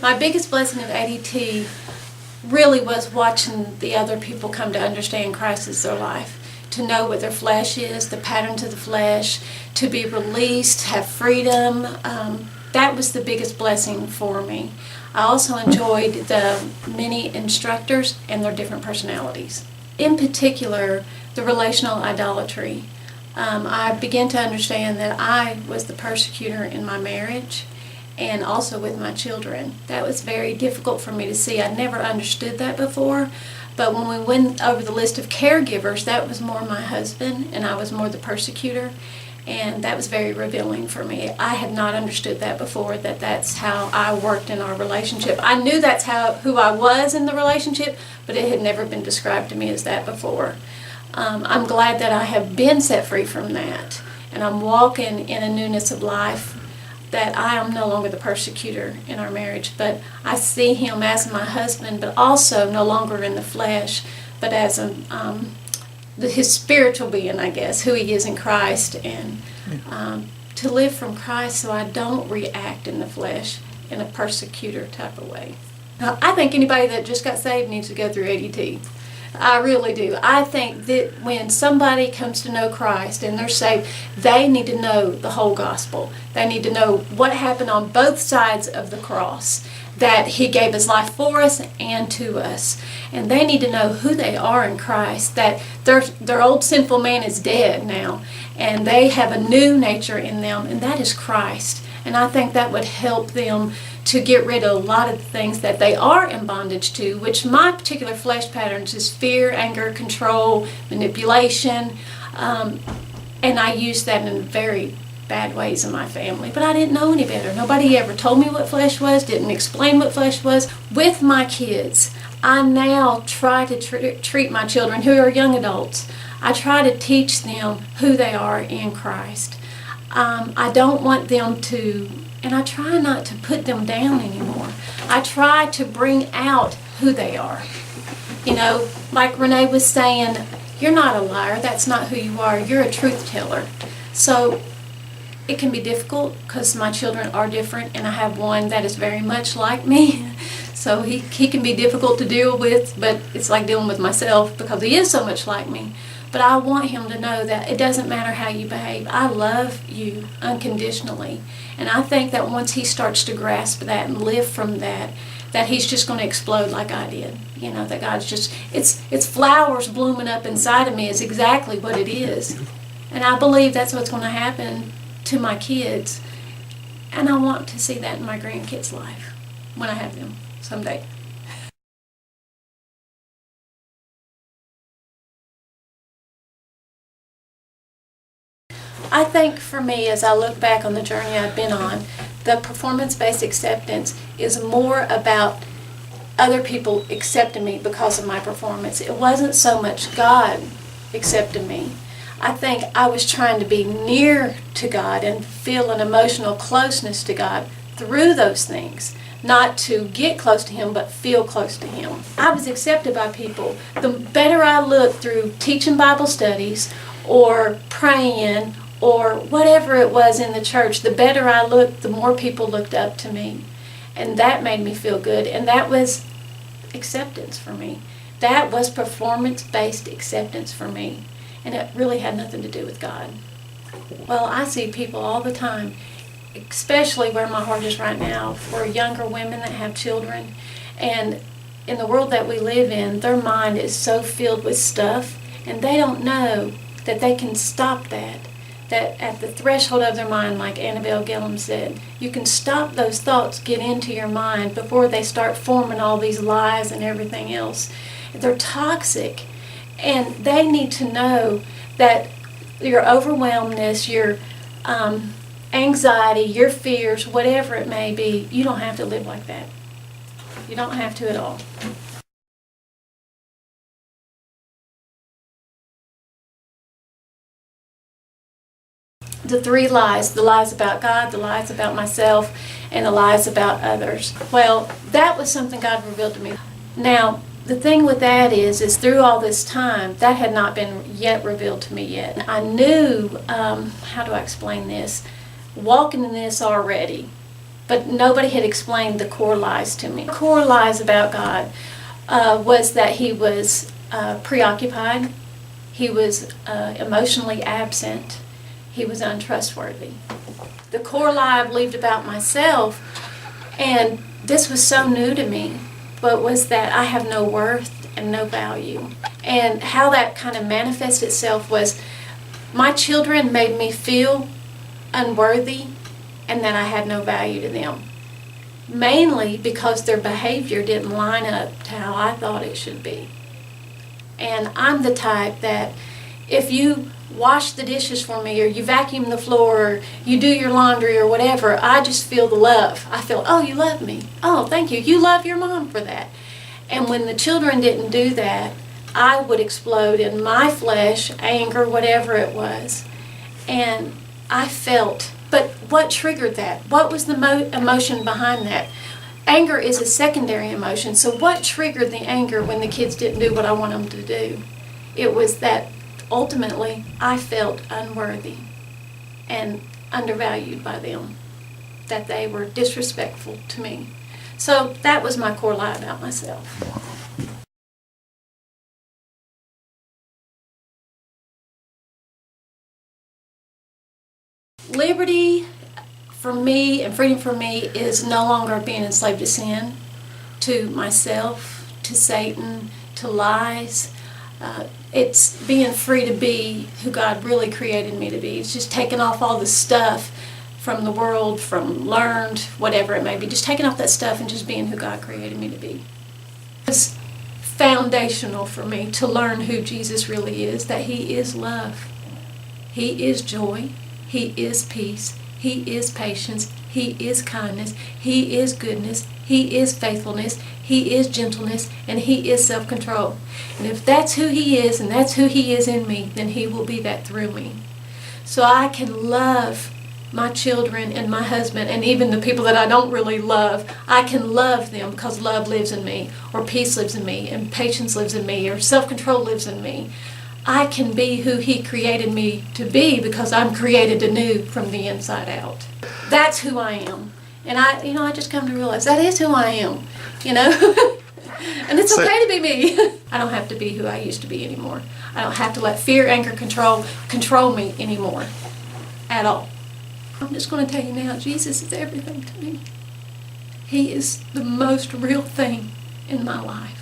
My biggest blessing of ADT really was watching the other people come to understand Christ as their life, to know what their flesh is, the patterns of the flesh, to be released, have freedom. That was the biggest blessing for me. I also enjoyed the many instructors and their different personalities. In particular, the relational idolatry. I began to understand that I was the persecutor in my marriage and also with my children. That was very difficult for me to see. I never understood that before, but when we went over the list of caregivers, that was more my husband and I was more the persecutor, and that was very revealing for me. I had not understood that before, that that's how I worked in our relationship. I knew that's who I was in the relationship, but it had never been described to me as that before. I'm glad that I have been set free from that, and I'm walking in a newness of life, that I am no longer the persecutor in our marriage, but I see him as my husband, but also no longer in the flesh, but as his spiritual being, I guess, who he is in Christ, and to live from Christ so I don't react in the flesh in a persecutor type of way. Now, I think anybody that just got saved needs to go through ADT. I really do. I think that when somebody comes to know Christ and they're saved, they need to know the whole gospel. They need to know what happened on both sides of the cross, that he gave his life for us and to us. And they need to know who they are in Christ, that their old sinful man is dead now, and they have a new nature in them, and that is Christ. And I think that would help them to get rid of a lot of the things that they are in bondage to, which my particular flesh patterns is fear, anger, control, manipulation, and I use that in very bad ways in my family. But I didn't know any better. Nobody ever told me what flesh was, didn't explain what flesh was. With my kids, I now try to treat my children who are young adults. I try to teach them who they are in Christ. I don't want them to, and I try not to put them down anymore. I try to bring out who they are. You know, like Renee was saying, you're not a liar. That's not who you are. You're a truth teller. So it can be difficult because my children are different, and I have one that is very much like me. So he can be difficult to deal with, but it's like dealing with myself because he is so much like me. But I want him to know that it doesn't matter how you behave. I love you unconditionally. And I think that once he starts to grasp that and live from that, that he's just going to explode like I did. You know, that God's just, it's flowers blooming up inside of me is exactly what it is. And I believe that's what's going to happen to my kids. And I want to see that in my grandkids' life when I have them someday. I think for me, as I look back on the journey I've been on, the performance-based acceptance is more about other people accepting me because of my performance. It wasn't so much God accepting me. I think I was trying to be near to God and feel an emotional closeness to God through those things. Not to get close to him, but feel close to him. I was accepted by people. The better I looked through teaching Bible studies or praying or whatever it was in the church, the better I looked, the more people looked up to me. And that made me feel good. And that was acceptance for me. That was performance-based acceptance for me. And it really had nothing to do with God. Well, I see people all the time, especially where my heart is right now, for younger women that have children. And in the world that we live in, their mind is so filled with stuff, and they don't know that they can stop that. That at the threshold of their mind, like Annabelle Gillum said, you can stop those thoughts get into your mind before they start forming all these lies and everything else. They're toxic, and they need to know that your overwhelmness, your anxiety, your fears, whatever it may be, you don't have to live like that. You don't have to at all. The three lies, the lies about God, the lies about myself, and the lies about others. Well, that was something God revealed to me. Now, the thing with that is through all this time, that had not been yet revealed to me yet. I knew, how do I explain this? Walking in this already, but nobody had explained the core lies to me. The core lies about God was that he was preoccupied, he was emotionally absent, he was untrustworthy. The core lie I believed about myself, and this was so new to me, but was that I have no worth and no value. And how that kind of manifests itself was my children made me feel unworthy and that I had no value to them. Mainly because their behavior didn't line up to how I thought it should be. And I'm the type that if you wash the dishes for me, or you vacuum the floor, or you do your laundry, or whatever, I just feel the love. I feel, oh, you love me. Oh, thank you. You love your mom for that. And when the children didn't do that, I would explode in my flesh, anger, whatever it was. And I felt, but what triggered that? What was the emotion behind that? Anger is a secondary emotion, so what triggered the anger when the kids didn't do what I want them to do? It was that ultimately I felt unworthy and undervalued by them, that they were disrespectful to me. So that was my core lie about myself. Liberty for me and freedom for me is no longer being enslaved to sin, to myself, to Satan, to lies. It's being free to be who God really created me to be. It's just taking off all the stuff from the world, from learned, whatever it may be. Just taking off that stuff and just being who God created me to be. It's foundational for me to learn who Jesus really is, that he is love. He is joy. He is peace. He is patience. He is kindness. He is goodness. He is faithfulness. He is gentleness. And he is self-control. And if that's who he is and that's who he is in me, then he will be that through me. So I can love my children and my husband and even the people that I don't really love. I can love them because love lives in me, or peace lives in me, and patience lives in me, or self-control lives in me. I can be who he created me to be because I'm created anew from the inside out. That's who I am. And I just come to realize that is who I am, And it's okay to be me. I don't have to be who I used to be anymore. I don't have to let fear, anger, control me anymore at all. I'm just going to tell you now, Jesus is everything to me. He is the most real thing in my life.